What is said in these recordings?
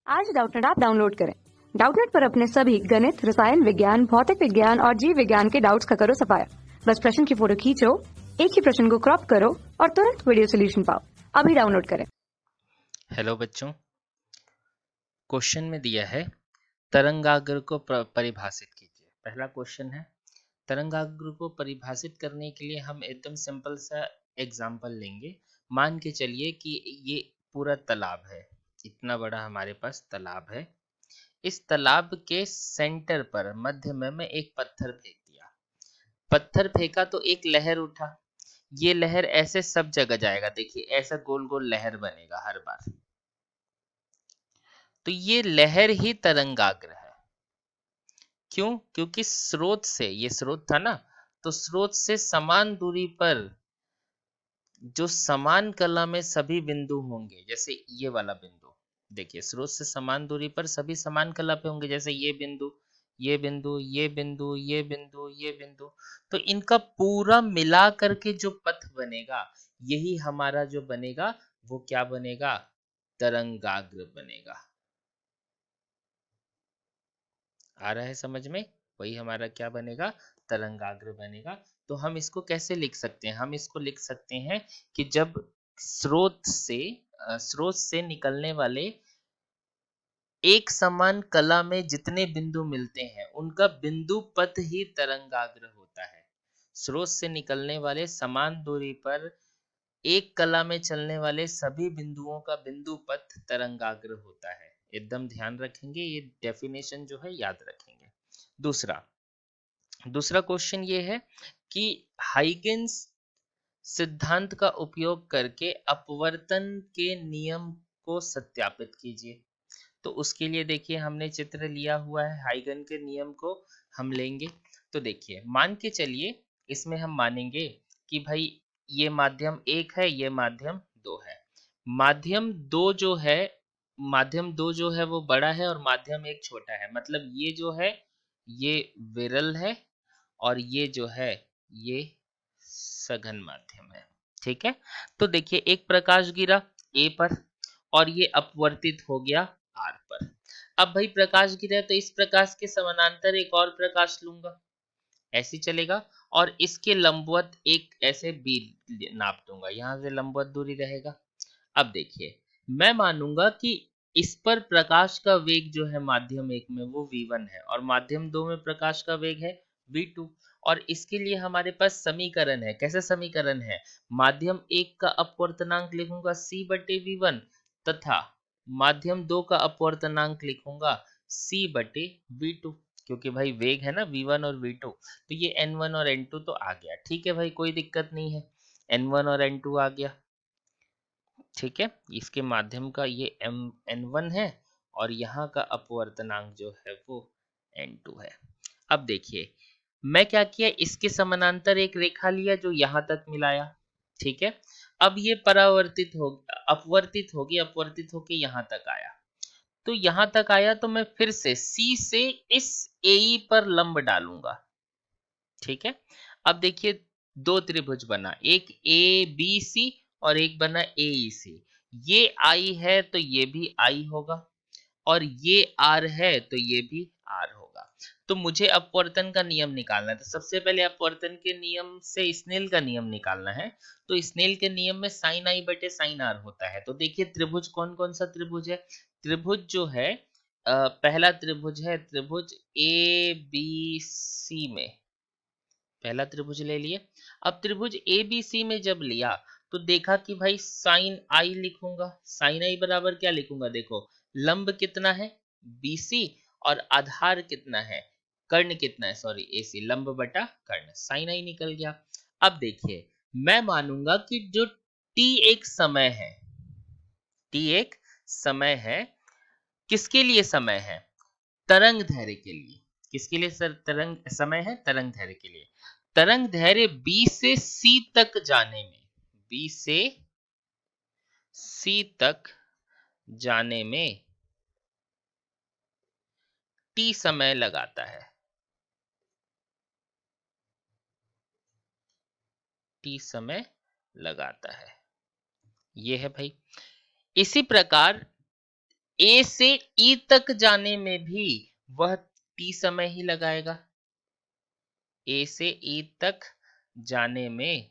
आज Doubtnut app download करें। Doubtnut पर अपने सभी गणित, रसायन विज्ञान, भौतिक विज्ञान और जीव विज्ञान के डाउट्स का करो सफाया। बस प्रश्न की फोटो खींचो, एक ही प्रश्न को क्रॉप करो और तुरंत वीडियो सोल्यूशन पाओ। अभी डाउनलोड करें। हेलो बच्चों, क्वेश्चन में दिया है तरंगाग्र को परिभाषित कीजिए। पहला क्वेश्चन है, तरंगाग्र को परिभाषित करने के लिए हम एकदम सिंपल सा एग्जांपल लेंगे। मान के चलिए कि ये पूरा तालाब है, इतना बड़ा हमारे पास तालाब है। इस तालाब के सेंटर पर मध्य में मैं एक पत्थर फेंक दिया। पत्थर फेंका तो एक लहर उठा। ये लहर ऐसे सब जगह जाएगा, देखिए ऐसा गोल गोल लहर बनेगा हर बार। तो ये लहर ही तरंगाग्र है। क्यों? क्योंकि स्रोत से, ये स्रोत था ना, तो स्रोत से समान दूरी पर जो समान कला में सभी बिंदु होंगे, जैसे ये वाला बिंदु, देखिए स्रोत से समान दूरी पर सभी समान कला पे होंगे, जैसे ये बिंदु, ये बिंदु, ये बिंदु, ये बिंदु, ये बिंदु। तो इनका पूरा मिला करके जो पथ बनेगा, यही हमारा जो बनेगा वो क्या बनेगा? तरंगाग्र बनेगा। आ रहा है समझ में? वही हमारा क्या बनेगा? तरंगाग्र बनेगा। तो हम इसको कैसे लिख सकते हैं? हम इसको लिख सकते हैं कि जब स्रोत से निकलने वाले एक समान कला में जितने बिंदु मिलते हैं, उनका बिंदु पथ ही तरंगाग्र होता है। स्रोत से निकलने वाले समान दूरी पर एक कला में चलने वाले सभी बिंदुओं का बिंदु पथ तरंगाग्र होता है। एकदम ध्यान रखेंगे, ये डेफिनेशन जो है याद रखेंगे। दूसरा दूसरा क्वेश्चन ये है कि हाइगेंस सिद्धांत का उपयोग करके अपवर्तन के नियम को सत्यापित कीजिए। तो उसके लिए देखिए हमने चित्र लिया हुआ है, हाइगन के नियम को हम लेंगे। तो देखिए मान के चलिए, इसमें हम मानेंगे कि भाई ये माध्यम एक है, ये माध्यम दो है। माध्यम दो जो है वो बड़ा है और माध्यम एक छोटा है। मतलब ये जो है ये विरल है और ये जो है ये सघन माध्यम है। ठीक है, तो देखिए एक प्रकाश गिरा ए पर और ये अपवर्तित हो गया आर पर। अब भाई प्रकाश गिरा तो इस प्रकाश के समानांतर एक और प्रकाश लूंगा, ऐसे चलेगा, और इसके लंबवत एक ऐसे बी नाप दूंगा, यहां से लंबवत दूरी रहेगा। अब देखिए मैं मानूंगा कि इस पर प्रकाश का वेग जो है माध्यम एक में वो v1 है और माध्यम दो में प्रकाश का वेग है v2। और इसके लिए हमारे पास समीकरण है। कैसे समीकरण है? माध्यम एक का अपवर्तनांक लिखूंगा c बटे v1 तथा माध्यम दो का अपवर्तनांक लिखूंगा c बटे v2। क्योंकि भाई वेग है ना v1 और v2, तो ये n1 और n2 तो आ गया। ठीक है भाई, कोई दिक्कत नहीं है, n1 और n2 आ गया। ठीक है, इसके माध्यम का ये n1 है और यहाँ का अपवर्तनांक जो है वो n2 है। अब देखिए मैं क्या किया, इसके समानांतर एक रेखा लिया जो यहाँ तक मिलाया। ठीक है, अब ये अपवर्तित होके यहाँ तक आया। तो यहाँ तक आया तो मैं फिर से C से इस AE पर लंब डालूंगा। ठीक है, अब देखिए दो त्रिभुज बना, एक ABC और एक बना AEC। ये I है तो ये भी I होगा और ये R है तो ये भी R होगा। तो मुझे अपवर्तन का नियम निकालना है। तो सबसे पहले अपवर्तन के नियम से स्नेल का नियम निकालना है। तो स्नेल के नियम में sin I बटे sin R होता है। तो देखिए त्रिभुज कौन कौन सा त्रिभुज है? त्रिभुज जो है पहला त्रिभुज है त्रिभुज ABC में, पहला त्रिभुज ले लिए। अब त्रिभुज ABC में जब लिया तो देखा कि भाई साइन आई लिखूंगा। साइन आई बराबर क्या लिखूंगा? देखो लंब कितना है BC और आधार कितना है, कर्ण कितना है, सॉरी AC, लंब बटा कर्ण, साइन आई निकल गया। अब देखिए मैं मानूंगा कि जो t एक समय है, t एक समय है, किसके लिए समय है? तरंग धैर्य के लिए। किसके लिए सर तरंग समय है? तरंग धैर्य के लिए। तरंग धैर्य B से C तक जाने में, B से C तक जाने में T समय लगाता है, T समय लगाता है। ये है भाई। इसी प्रकार ए से ई तक जाने में भी वह टी समय ही लगाएगा। ए से ई तक जाने में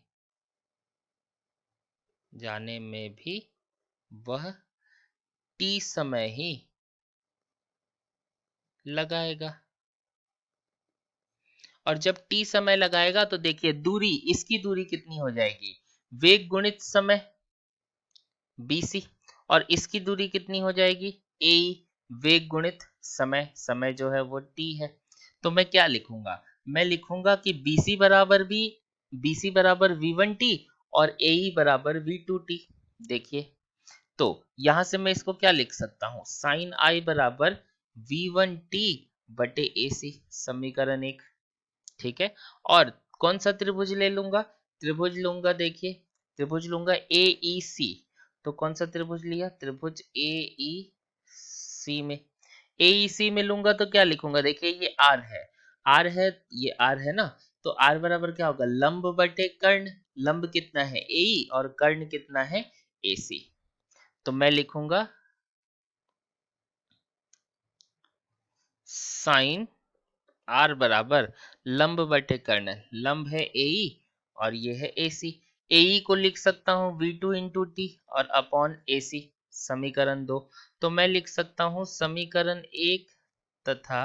भी वह टी समय ही लगाएगा। और जब टी समय लगाएगा तो देखिए दूरी, इसकी दूरी कितनी हो जाएगी, वेग गुणित समय BC, और इसकी दूरी कितनी हो जाएगी AE, वेग गुणित समय, समय जो है वो T है। तो मैं क्या लिखूंगा, मैं लिखूंगा कि BC बराबर V1T और AE बराबर V2T। देखिए तो यहां से मैं इसको क्या लिख सकता हूं, साइन आई बराबर V1T बटे AC, समीकरण 1। ठीक है, और कौन सा त्रिभुज ले लूंगा, त्रिभुज लूंगा, देखिए त्रिभुज लूंगा AEC। तो कौन सा त्रिभुज लिया, त्रिभुज AEC में, AEC में लूंगा तो क्या लिखूंगा, देखिए ये R है, R है, ये R है ना, तो R बराबर क्या होगा, लंब बटे कर्ण, लंब कितना है AE और कर्ण कितना है AC। तो मैं लिखूंगा साइन आर बराबर लंब बटे कर्ण, लंब है AE और ये है AC। AE को लिख सकता हूं V2 इंटू टी और अपॉन AC, समीकरण 2। तो मैं लिख सकता हूं समीकरण 1 तथा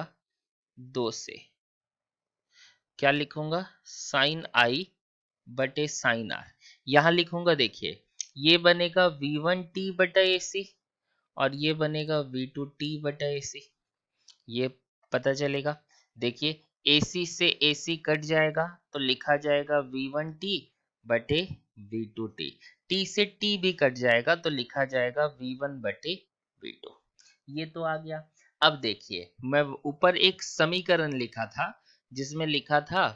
2 से क्या लिखूंगा, साइन आई बटे साइन आर। यहां लिखूंगा, देखिए ये बनेगा V1T बटा AC और ये बनेगा V2T बटा AC, ये पता चलेगा। देखिए AC से AC कट जाएगा तो लिखा जाएगा V1T बटे V2T, T से T भी कट जाएगा तो लिखा जाएगा V1 बटे V2। ये तो आ गया। अब देखिए मैं ऊपर एक समीकरण लिखा था जिसमें लिखा था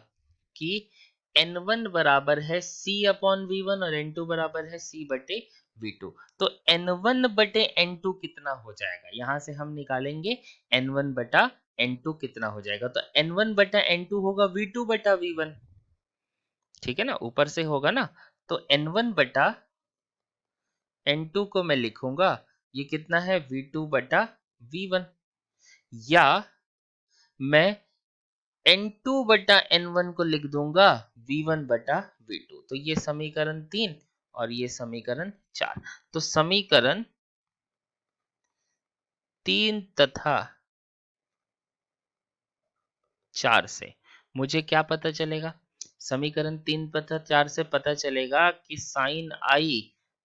कि N1 बराबर है C अपॉन V1 और N2 बराबर है C बटे V2। तो N1 बटे N2 कितना हो जाएगा, यहां से हम निकालेंगे N1 बटा N2 कितना हो जाएगा, तो N1 बटा N2 होगा V2 बटा V1। ठीक है ना, ऊपर से होगा ना, तो N1 बटा N2 को मैं लिखूंगा, ये कितना है V2 बटा V1, या मैं N2 बटा N1 को लिख दूंगा V1 बटा V2। तो ये समीकरण 3 और ये समीकरण 4। तो समीकरण 3 तथा 4 से मुझे क्या पता चलेगा, समीकरण 3 तथा 4 से पता चलेगा कि साइन आई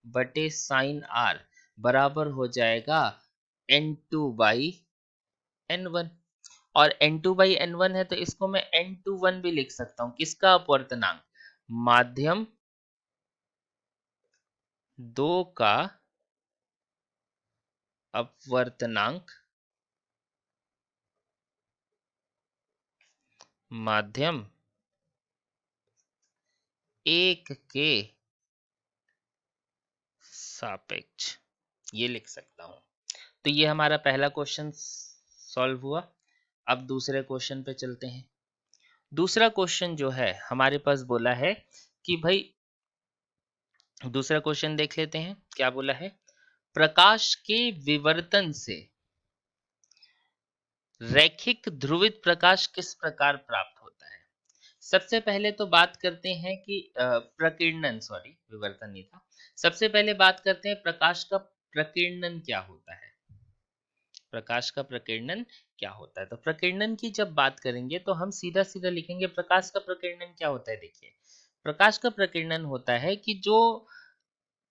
बटे साइन आर बराबर हो जाएगा N2 बाई N1, और N2 बाई N1 है तो इसको मैं N21 भी लिख सकता हूं, किसका अपवर्तनांक, माध्यम 2 का अपवर्तनांक, माध्यम 1 के सापेक्ष, ये लिख सकता हूं। तो ये हमारा पहला क्वेश्चन सॉल्व हुआ। अब दूसरे क्वेश्चन पे चलते हैं। दूसरा क्वेश्चन जो है हमारे पास बोला है कि भाई, दूसरा क्वेश्चन देख लेते हैं क्या बोला है, प्रकाश के विवर्तन से रैखिक ध्रुवित प्रकाश किस प्रकार प्राप्त होता है। सबसे पहले तो बात करते हैं कि प्रकीर्णन, सॉरी विवर्तन नहीं था, सबसे पहले बात करते हैं प्रकाश का प्रकीर्णन क्या होता है। प्रकाश का प्रकीर्णन क्या होता है, तो प्रकीर्णन की जब बात करेंगे तो हम सीधा सीधा लिखेंगे प्रकाश का प्रकीर्णन क्या होता है। देखिए प्रकाश का प्रकीर्णन होता है कि जो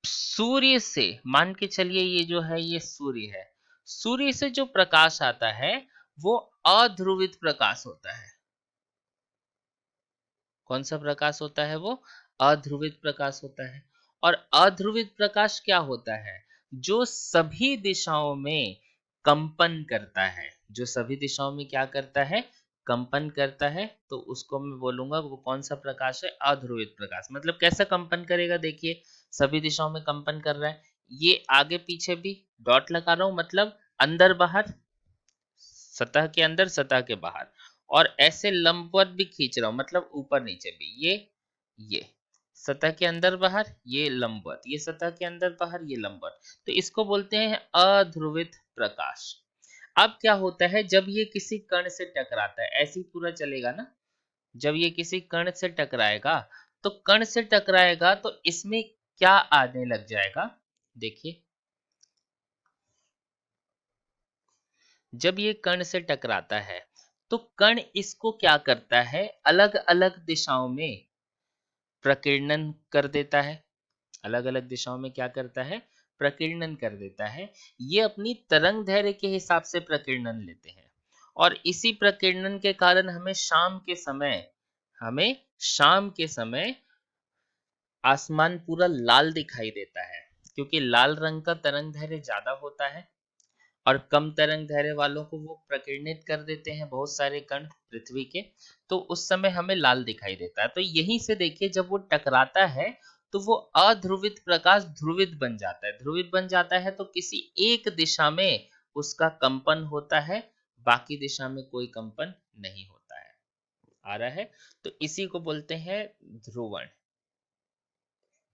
सूर्य से, मान के चलिए ये जो है ये सूर्य है, सूर्य से जो प्रकाश आता है वो अध्रुवित प्रकाश होता है। कौन सा प्रकाश होता है, वो अध्रुवित प्रकाश होता है। और अध्रुवित प्रकाश क्या होता है, जो सभी दिशाओं में कंपन करता है, जो सभी दिशाओं में क्या करता है, कंपन करता है, तो उसको मैं बोलूंगा वो कौन सा प्रकाश है, अध्रुवित प्रकाश। मतलब कैसा कंपन करेगा, देखिए सभी दिशाओं में कंपन कर रहा है, ये आगे पीछे भी डॉट लगा रहा हूं, मतलब अंदर बाहर, सतह के अंदर सतह के बाहर, और ऐसे लंबवत भी खींच रहा हूं, मतलब ऊपर नीचे भी, ये सतह के अंदर बाहर ये लंबवत, ये सतह के अंदर बाहर ये लंबवत, तो इसको बोलते हैं अध्रुवित प्रकाश। अब क्या होता है जब ये किसी कण से टकराता है, ऐसे ही पूरा चलेगा ना, जब ये किसी कण से टकराएगा तो कण से टकराएगा तो इसमें क्या आने लग जाएगा, देखिए जब ये कण से टकराता है तो कण इसको क्या करता है, अलग अलग दिशाओं में प्रकीर्णन कर देता है। अलग अलग दिशाओं में क्या करता है, प्रकीर्णन कर देता है। ये अपनी तरंग दैर्घ्य के हिसाब से प्रकीर्णन लेते हैं और इसी प्रकीर्णन के कारण हमें शाम के समय आसमान पूरा लाल दिखाई देता है, क्योंकि लाल रंग का तरंग दैर्घ्य ज्यादा होता है और कम तरंग दैर्घ्य वालों को वो प्रकीर्णित कर देते हैं बहुत सारे कण पृथ्वी के, तो उस समय हमें लाल दिखाई देता है। तो यहीं से देखिए जब वो टकराता है तो वो अध्रुवित प्रकाश ध्रुवित बन जाता है। ध्रुवित बन जाता है तो किसी एक दिशा में उसका कंपन होता है, बाकी दिशा में कोई कंपन नहीं होता है। आ रहा है? तो इसी को बोलते हैं ध्रुवण।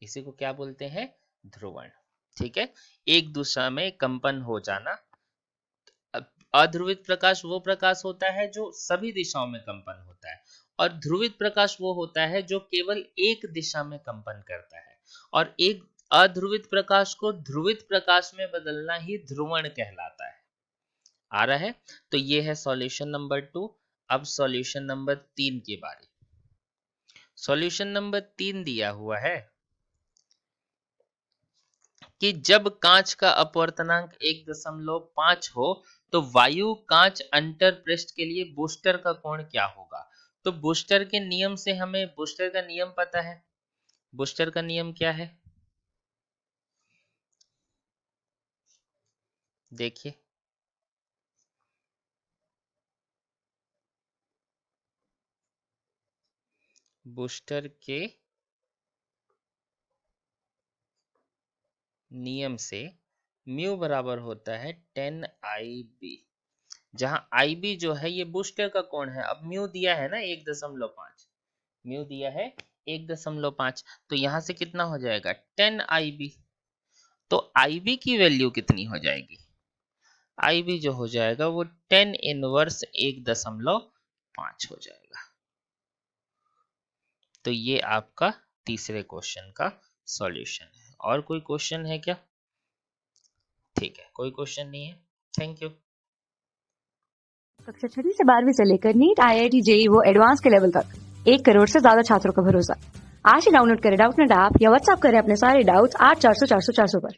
इसी को क्या बोलते हैं, ध्रुवण। ठीक है, एक दिशा में कंपन हो जाना। अध्रुवित प्रकाश वो प्रकाश होता है जो सभी दिशाओं में कंपन होता है और ध्रुवित प्रकाश वो होता है जो केवल एक दिशा में कंपन करता है। और एक अध्रुवित प्रकाश को ध्रुवित प्रकाश में बदलना ही ध्रुवण कहलाता है। आ रहा है? तो ये है सॉल्यूशन नंबर 2। अब सॉल्यूशन नंबर 3 की बारी। सॉल्यूशन नंबर 3 दिया हुआ है कि जब कांच का अपवर्तनांक 1.5 हो तो वायु कांच अंतर पृष्ठ के लिए बूस्टर का कोण क्या होगा। तो बूस्टर के नियम से हमें बूस्टर का नियम पता है। बूस्टर का नियम क्या है, देखिए बूस्टर के नियम से म्यू बराबर होता है 10IB, जहां IB जो है ये बूस्टर का कोण है। अब म्यू दिया है ना 1.5, म्यू दिया है 1.5, तो यहां से कितना हो जाएगा 10IB। तो IB की वैल्यू कितनी हो जाएगी, IB जो हो जाएगा वो 10 इनवर्स 1.5 हो जाएगा। तो ये आपका तीसरे क्वेश्चन का सॉल्यूशन है। और कोई क्वेश्चन है क्या? ठीक है, कोई क्वेश्चन नहीं है। Thank you. कक्षा 6 से 12वीं से लेकर नीट, IIT, JEE वो एडवांस के लेवल तक 1 करोड़ से ज्यादा छात्रों का भरोसा। आज ही डाउनलोड करें डाउटनेट ऐप या व्हाट्सएप करें अपने सारे डाउट्स 8400 400 400 पर।